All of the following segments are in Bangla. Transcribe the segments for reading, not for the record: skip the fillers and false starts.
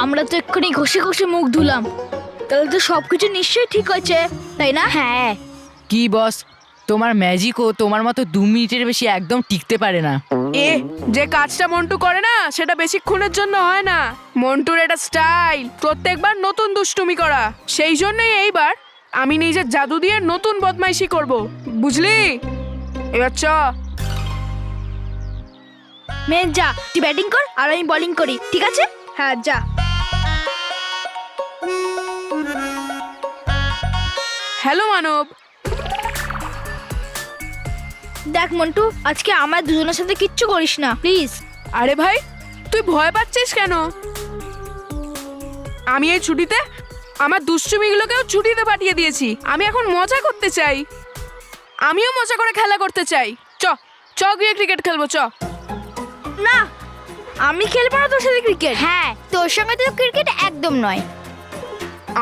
আমরা তো এক্ষুনি ঘষে ঘষে মুখ ধুলাম, তাহলে তো সবকিছু নিশ্চয়ই ঠিক আছে, তাই না? হ্যাঁ। কি বস, তোমার ম্যাজিকও তোমার মতো 2 মিনিটের বেশি একদম টিকতে পারে না। যে কাজটা মন্টু করে না সেটা বেশিক্ষণের জন্য হয় না। মন্টুর এটা স্টাইল, প্রত্যেকবার নতুন দুষ্টুমি করা। সেই জন্যই এইবার আমি নিজের জাদু দিয়ে নতুন বদমাইশি করব, বুঝলি? এবার চ। মেয়ে যা, তুই ব্যাটিং কর আর আমি বোলিং করি, ঠিক আছে? হ্যাঁ যা। হ্যালো মানব। দেখ মন্টু, আজকে আমার দুজনের সাথে কিচ্ছু করিস না প্লিজ। আরে ভাই, তুই ভয় পাচ্ছিস কেন? আমি এই ছুটিতে আমার দুষ্টুমিগুলোকেও ছুটিতে পাঠিয়ে দিয়েছি। আমি এখন মজা করতে চাই, আমিও মজা করে খেলা করতে চাই। চ চ গিয়ে ক্রিকেট খেলবো, চ। না, আমি খেলবো না তোর সাথে ক্রিকেট। হ্যাঁ, তোর সঙ্গে তো ক্রিকেট একদম নয়।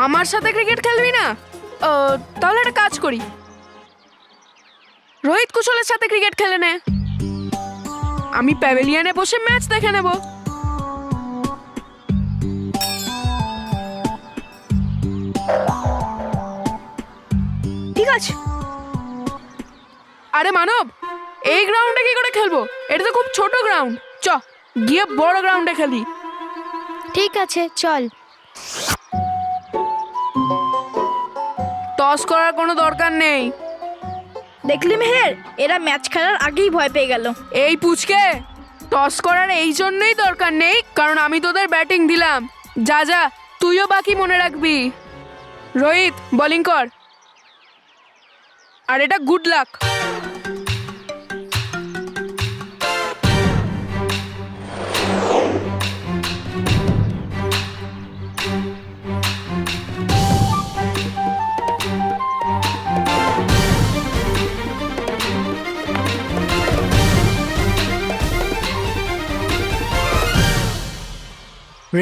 আমার সাথে ক্রিকেট খেলবি না? তাহলে একটা কাজ করি, রোহিত কুশলের সাথে ক্রিকেট খেলে নে। আমি প্যাভিলিয়নে বসে ম্যাচ দেখে নেব। ঠিক আছে। আরে মানব, এই গ্রাউন্ডে কি করে খেলবো? এটা তো খুব ছোট গ্রাউন্ড। চ গিয়ে বড় গ্রাউন্ডে খেলি। ঠিক আছে, চল। টস করার কোনো দরকার নেই। দেখলি মেহের, এরা ম্যাচ খেলার আগেই ভয় পেয়ে গেল। এই পুচকে, টস করার এই জন্যই দরকার নেই কারণ আমি তোদের ব্যাটিং দিলাম। যা যা, তুইও বাকি মনে রাখবি। রোহিত বোলিং কর, আর এটা গুড লাক।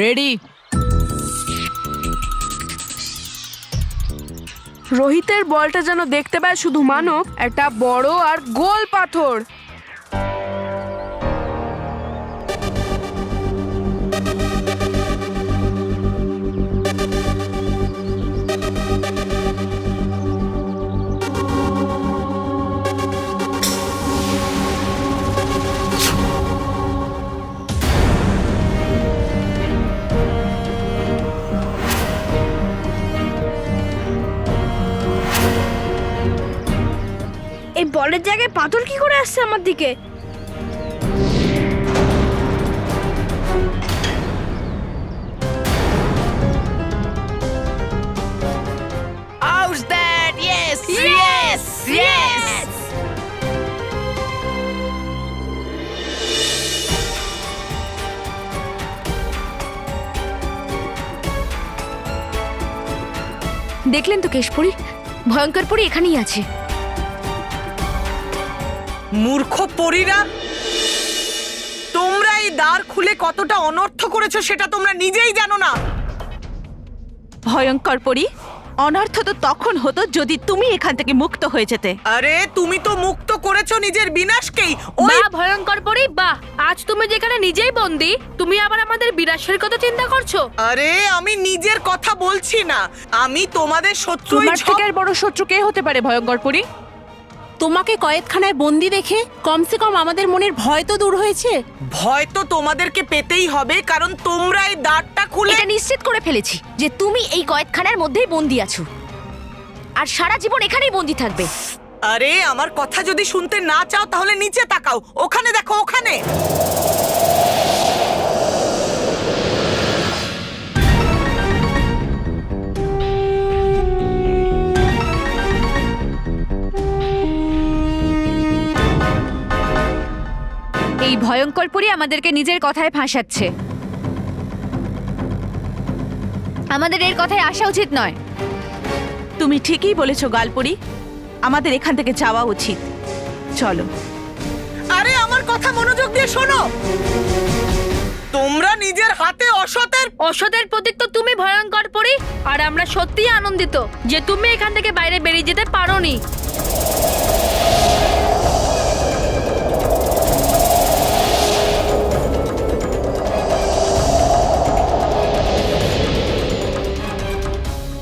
রেডি? রোহিতের বলটা যেন দেখতে পায় শুধু মানব একটা বড় আর গোল পাথর। এই বলের জায়গায় পাথর কি করে আসছে আমার দিকে? How's that? Yes! Yes! Yes! দেখলেন তো কেশপুরী, ভয়ঙ্কর পরী এখানেই আছে। মূর্খ পরীরা, তোমরা এই দ্বার খুলে কতটা অনর্থ করেছো সেটা তোমরা নিজেই জানো না। ভয়ঙ্কর পরী, অনর্থ তো তখন হতো যদি তুমি এখান থেকে মুক্ত হয়ে যেতে। আরে তুমি তো মুক্ত করেছো নিজের বিনাশকেই। ওই বাহ ভয়ঙ্কর পরি, বাহ! আজ তুমি যেখানে নিজেই বন্দী, তুমি আবার আমাদের বিনাশের কথা চিন্তা করছো। আরে আমি নিজের কথা বলছি না, আমি তোমাদের শত্রু। তোমার থেকে আর বড় শত্রু কে হতে পারে ভয়ঙ্কর পরী? তোমাকে কয়েদখানায় বন্দি দেখে কমসে কম আমাদের মনের ভয় তো দূর হয়েছে। ভয় তো তোমাদেরকে পেতেই হবে কারণ তোমরা এই দ্বারটা খুলে। এটা নিশ্চিত করে ফেলেছি যে তুমি এই কয়েদখানার মধ্যেই বন্দি আছো আর সারা জীবন এখানেই বন্দি থাকবে। আরে আমার কথা যদি শুনতে না চাও তাহলে নিচে তাকাও, ওখানে দেখো, ওখানে। এই ভয়ঙ্কর পরী আমাদেরকে নিজের কথায় ফাঁসাচ্ছে। আমাদের এর কথায় আসা উচিত নয়। তুমি ঠিকই বলেছো গালপরি, আমাদের এখান থেকে যাওয়া উচিত। চলো। আরে আমার কথা মনোযোগ দিয়ে শোনো, তোমরা নিজের হাতে অসতের প্রতীক তো তুমি ভয়ঙ্কর পরি, আর আমরা সত্যিই আনন্দিত যে তুমি এখান থেকে বাইরে বেরিয়ে যেতে পারোনি।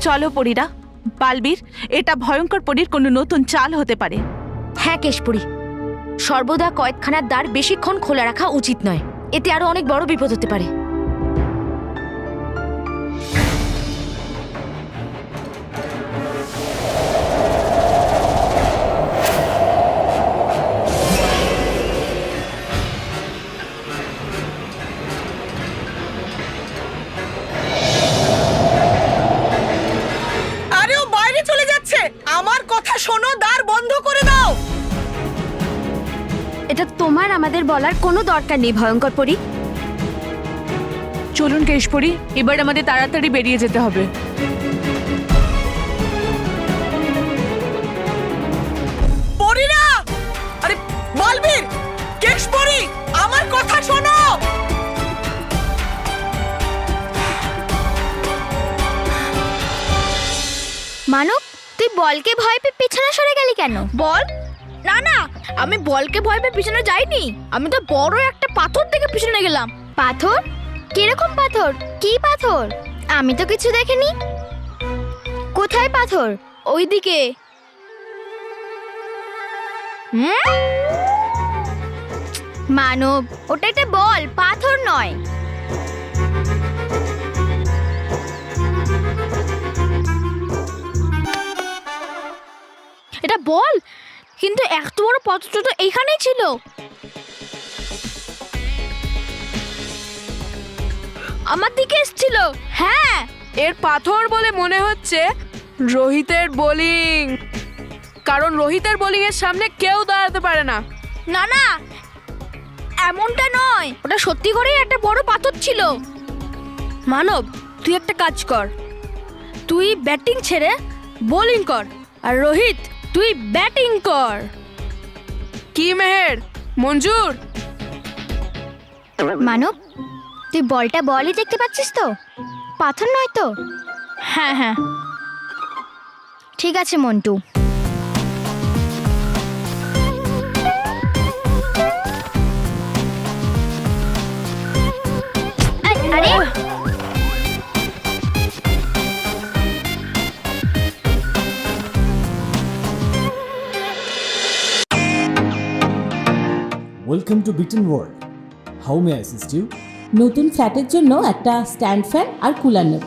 চলো পরীরা, বালবীর, এটা ভয়ঙ্কর পরীর কোনো নতুন চাল হতে পারে। হ্যাঁ কেশপুরী, সর্বদা কয়েদখানার দ্বার বেশিক্ষণ খোলা রাখা উচিত নয়, এতে আরো অনেক বড় বিপদ হতে পারে। আরে ও বাইরে চলে যাচ্ছে, আমার কথা শোনো, দ্বার বন্ধ করে দাও। এটা তোমার আমাদের বলার কোনো দরকার নেই ভয়ঙ্কর পরী। চলুন কেশপুরী, এবার আমাদের তাড়াতাড়ি বেরিয়ে যেতে হবে। পরীরা, আরে বলবীর, কেশপুরী, আমার কথা শোনো। মানব, তুই বলকে ভয় পেয়ে পিছনে সরে গেলি কেন? বল? না না, আমি বলকে ভয় পেয়ে পিছনে যাইনি, আমি তো বড় একটা পাথর থেকে পিছনে গেলাম। পাথর? কিরকম পাথর? কি পাথর? আমি তো কিছু দেখিনি। কোথায় পাথর? ওইদিকে। মানব, ওটা একটা বল, পাথর নয়। এটা বল, কিন্তু এত বড় পাথরটা তো এইখানেই ছিল। আমার দিকে এসেছিল। হ্যাঁ, এর পাথর বলে মনে হচ্ছে রোহিতের বোলিং, কারণ রোহিতের বোলিং এর সামনে কেউ দাঁড়াতে পারে না। না না, এমনটা নয়, ওটা সত্যি করেই একটা বড় পাথর ছিল। মানব, তুই একটা কাজ কর, তুই ব্যাটিং ছেড়ে বোলিং কর, আর রোহিত তুই ব্যাটিং কর। কি মেহের, মঞ্জুর? মানব, তুই বলটা বলই দেখতে পাচ্ছিস তো, পাথর নয় তো? হ্যাঁ হ্যাঁ, ঠিক আছে মন্টু। আরে Welcome to Beaten World. How may I assist you? নতুন ফ্ল্যাটের জন্য একটা স্ট্যান্ড ফ্যান আর কুলার নেব।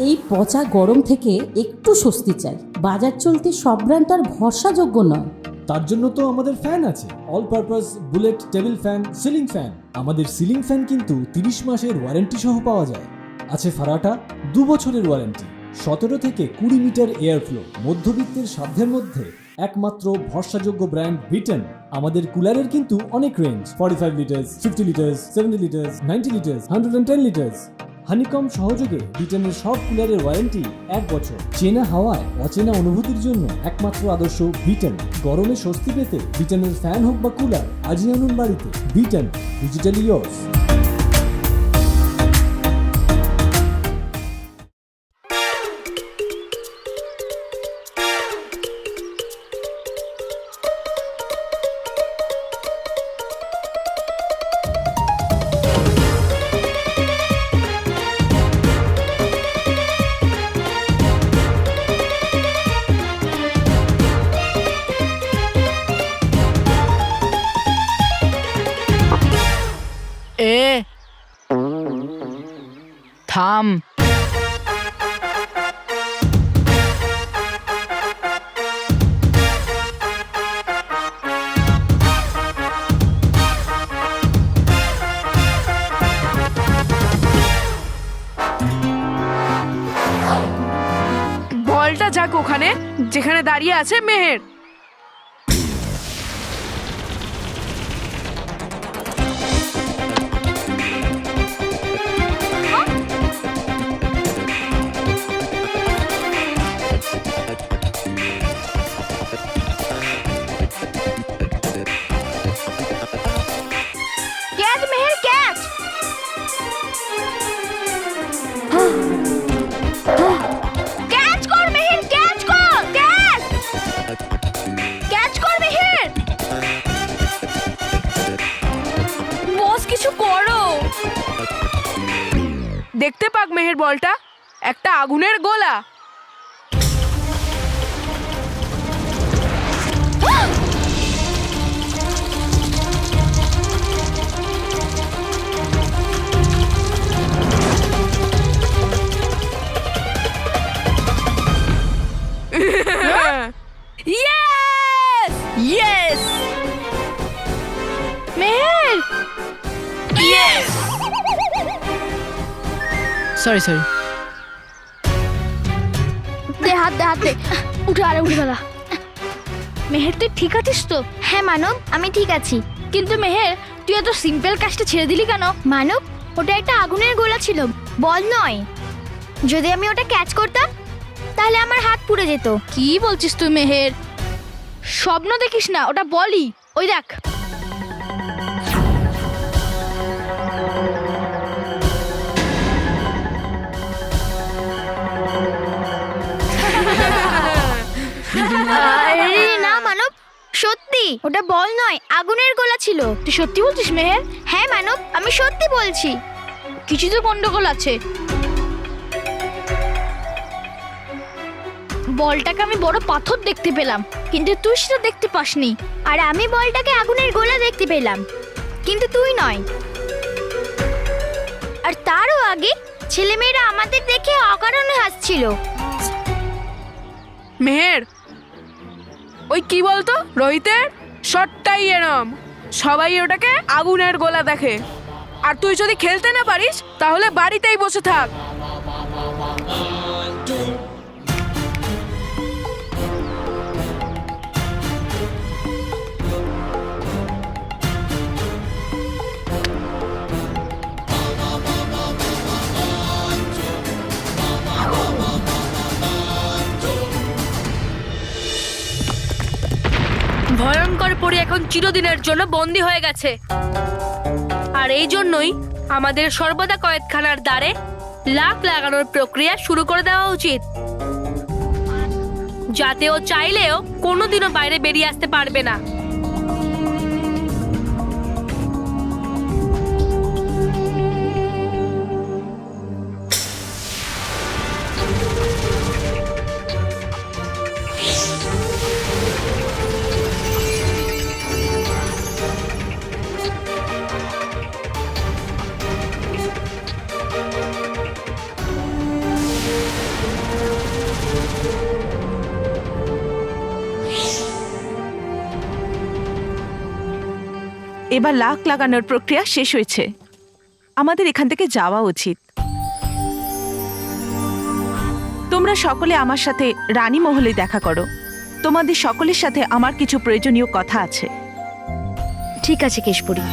এই পচা গরম থেকে একটু স্বস্তি চাই। বাজার চলতে সব ব্র্যান্ড তো আর ভরসাযোগ্য নয়। তার জন্য তো আমাদের ফ্যান আছে, all purpose bullet table fan, ceiling fan. আমাদের সিলিং ফ্যান কিন্তু 30 মাসের ওয়ারেন্টি সহ পাওয়া যায়। আছে ফারাটা 2 বছরের ওয়ারেন্টি, 17 থেকে 20 মিটার এয়ার ফ্লো, মধ্যবিত্তের সাধ্যের মধ্যে একমাত্র ভরসাযোগ্য ব্র্যান্ড বিটেন। আমাদের কুলারের কিন্তু অনেক range, 45 litres, 50 litres, 70 litres, 90 litres, 110 litres. Honeycomb সহযোগে বিটেনের সব কুলারের ওয়ারেন্টি 1 বছর। চেনা হাওয়ায় অচেনা অনুভূতির জন্য একমাত্র আদর্শ বিটেন। গরমে স্বস্তি পেতে বিটেনের ফ্যান হোক বা কুলার, আজই আনুন বাড়িতে। Beaten, digitally yours. থাম। বলটা যাক ওখানে যেখানে দাঁড়িয়ে আছে Meher. Catch Meher, catch. Catch কর মেহের, ক্যাচ কর, ক্যাচ। ক্যাচ কর মেহের। বস কিছু করো। দেখতে পাক মেহের বলটা, একটা আগুনের গোলা। Yes Meher sorry sorry. দে হাত দে উঠে উঠে ফেলা। মেহের তুই ঠিক আছিস তো? হ্যাঁ মানব, আমি ঠিক আছি। কিন্তু মেহের, তুই এত সিম্পল কাজটা ছেড়ে দিলি কেন? মানব, ওটা একটা আগুনের গোলা ছিল, বল নয়। যদি আমি ওটা ক্যাচ করতাম তাহলে আমার হাত পুড়ে যেত। কি বলছিস তুই মেহের? স্বপ্ন দেখিস না, ওটা বলই। ওই দেখ। আরে না মানব, সত্যি ওটা বল নয়, আগুনের গোলা ছিল। তুই সত্যি বলছিস মেহের? হ্যাঁ মানব, আমি সত্যি বলছি। কিছু তো গন্ডগোল আছে। বলটাকে আমি বড় পাথর দেখতে পেলাম, কিন্তু তুই সেটা দেখতে পাসনি। আর আমি বলটাকে আগুনের গোলা দেখতে পেলাম, কিন্তু তুই নয়। আর তারও আগে ছেলেমেয়েরা আমাদের দেখে অকারণে হাসছিল। মেহের, ওই কি বলতো রোহিতের শটটাই এরম, সবাই ওটাকে আগুনের গোলা দেখে। আর তুই যদি খেলতে না পারিস তাহলে বাড়িতেই বসে থাক। ভয়ঙ্কর পরি এখন চিরদিনের জন্য বন্দী হয়ে গেছে। আর এই জন্যই আমাদের সর্বদা কয়েদখানার দ্বারে লাক লাগানোর প্রক্রিয়া শুরু করে দেওয়া উচিত, যাতে ও চাইলেও কোনোদিনও বাইরে বেরিয়ে আসতে পারবে না। এবার লাক লাগানোর প্রক্রিয়া শেষ হয়েছে, আমাদের এখান থেকে যাওয়া উচিত। তোমরা সকলে আমার সাথে রানী মহলে দেখা করো। তোমাদের সকলের সাথে আমার কিছু প্রয়োজনীয় কথা আছে। ঠিক আছে কেশপুরী।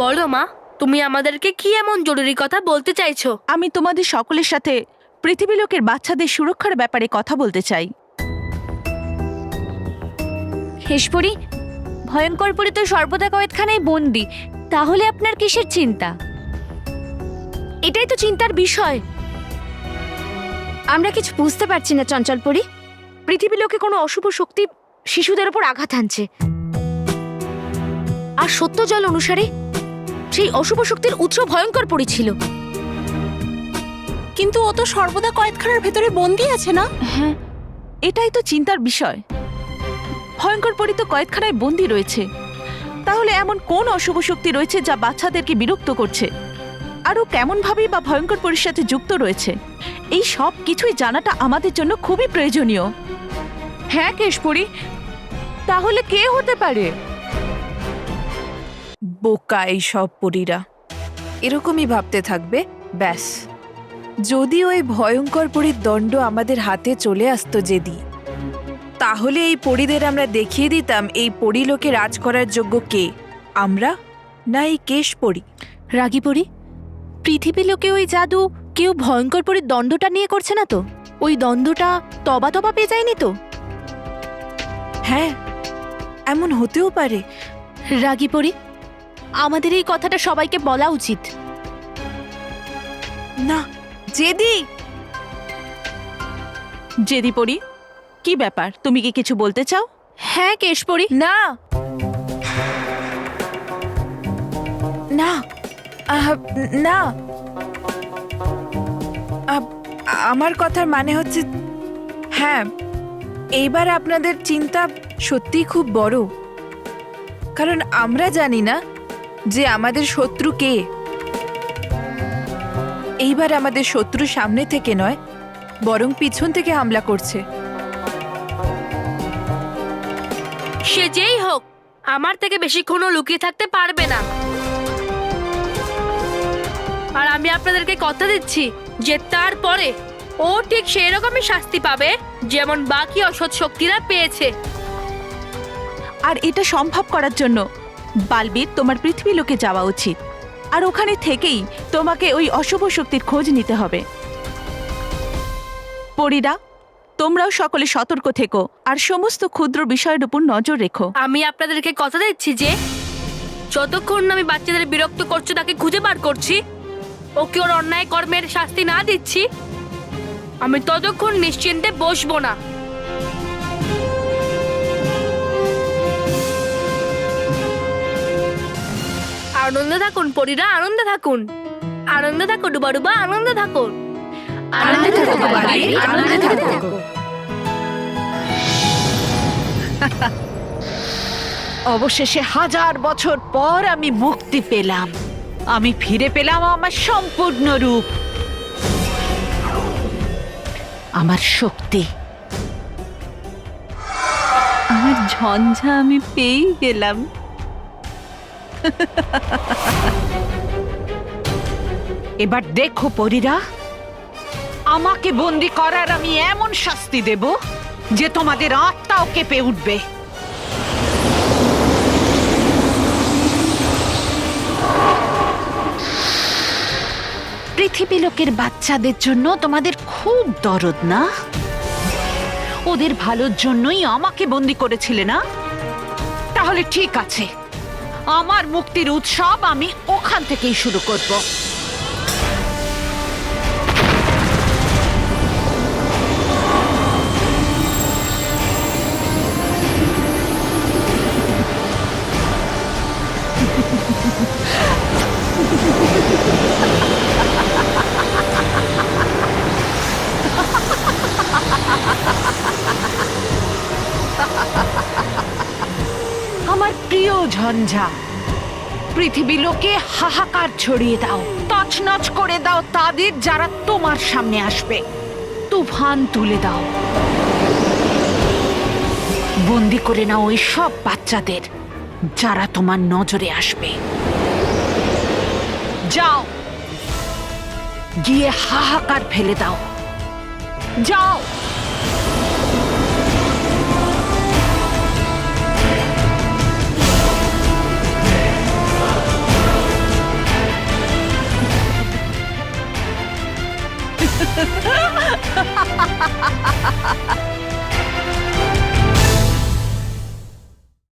বলো মা, তুমি আমাদেরকে কি এমন জরুরি কথা বলতে চাইছো? আমি তোমাদের সকলের সাথে পৃথিবী লোকের বাচ্চাদের সুরক্ষার ব্যাপারে কথা বলতে চাই। কেশপুরী, ভয়ঙ্কর পরি তো সর্বদা কয়েদখানায় বন্দি, তাহলে আপনার কিসের চিন্তা? এটাই তো চিন্তার বিষয়। আমরা কিছু বুঝতে পারছি না চঞ্চল পরি। পৃথিবী লোকে কোনো অশুভ শক্তি শিশুদের উপর আঘাত হানছে, আর সত্য জল অনুসারে সেই অশুভ শক্তির উৎস ভয়ঙ্কর পরি ছিল। কিন্তু ও তো সর্বদা কয়েদখানার ভেতরে বন্দি আছে না? হ্যাঁ, এটাই তো চিন্তার বিষয়। ভয়ঙ্কর পরি তো কয়েদখানায় বন্দি রয়েছে, তাহলে এমন কোন অশুভ শক্তি রয়েছে যা বাচ্চাদেরকে বিরক্ত করছে? আরও কেমন ভাবেই বা ভয়ঙ্কর পরির সাথে যুক্ত রয়েছে? এই সব কিছুই জানাটা আমাদের জন্য খুবই প্রয়োজনীয়। হ্যাঁ কেশপুরী, তাহলে কে হতে পারে? বোকা এই সব পরীরা। এরকমই ভাবতে থাকবে, ব্যাস। যদি ওই ভয়ঙ্কর পরীর দণ্ড আমাদের হাতে চলে আসতো যেদি, তাহলে এই পরীদের আমরা দেখিয়ে দিতাম এই পরীলোকে রাজ করার যোগ্য কে, আমরা না এই কেশ পরী। রাগী পরি, পৃথিবী লোকে ওই জাদু কেউ ভয়ঙ্কর পরীর দণ্ডটা নিয়ে করছে না তো? ওই দ্বন্দ্বটা তবা তবা পেয়ে যায়নি তো? হ্যাঁ, এমন হতেও পারে। রাগী পরি, আমাদের এই কথাটা সবাইকে বলা উচিত। না, যেদি যেদি পরি, কি ব্যাপার, তুমি কি কিছু বলতে চাও? হ্যাঁ কেশপরি। না না না, আমার কথার মানে হচ্ছে, হ্যাঁ, এইবার আপনাদের চিন্তা সত্যিই খুব বড়, কারণ আমরা জানি না যে আমাদের শত্রু কে। এইবার আমাদের শত্রু সামনে থেকে নয়, বরং পিছন থেকে হামলা করছে। সে যেই হোক, আমার থেকে বেশিক্ষণও লুকিয়ে থাকতে পারবে না। আর আমি আপনাদেরকে কথা দিচ্ছি যে তারপরে ও ঠিক সেই রকমই শাস্তি পাবে যেমন বাকি অসৎ শক্তিরা পেয়েছে। আর এটা সম্ভব করার জন্য বালবীর তোমার পৃথিবী লোকে যাওয়া উচিত, আর ওখানে থেকেই তোমাকে ওই অশুভ শক্তির খোঁজ নিতে হবে। পরীরা, তোমরাও সকলে সতর্ক থেকো আর সমস্ত ক্ষুদ্র বিষয়ের উপর নজর রেখো। আমি আপনাদেরকে কথা দিচ্ছি যে যতক্ষণ না আমি বাচ্চাদের বিরক্ত করছি, তাকে খুঁজে বার করছি, ওকে ওর অন্যায় কর্মের শাস্তি না দিচ্ছি, আমি ততক্ষণ নিশ্চিন্তে বসবো না। আনন্দে থাকুন পরীরা, আনন্দে থাকুন, আনন্দে থাকো ডুবাডুবা, আনন্দে থাকুন, আনন্দে থাকো বালবীর, আনন্দে থাকো। অবশেষে 1000 বছর পর আমি মুক্তি পেলাম, আমি ফিরে পেলাম আমার সম্পূর্ণ রূপ, আমার শক্তি, আমার ঝঞ্ঝা আমি পেয়ে গেলাম। এবার দেখো পরীরা, আমাকে বন্দি করার আমি এমন শাস্তি দেব যে তোমাদের আত্মাও কেঁপে উঠবে। পৃথিবী লোকের বাচ্চাদের জন্য তোমাদের খুব দরদ না? ওদের ভালোর জন্যই আমাকে বন্দি করেছিলে না? তাহলে ঠিক আছে, আমার মুক্তির উৎসব আমি ওখান থেকেই শুরু করব। আমার প্রিয় ঝঞ্ঝা, পৃথিবী লোকে হাহাকার ছড়িয়ে দাও, তছনছ করে দাও তাদের যারা তোমার সামনে আসবে, তুফান তুলে দাও, বন্দি করে নাও ওই সব বাচ্চাদের যারা তোমার নজরে আসবে। যাও, গিয়ে হাহাকার ফেলে দাও, যাও।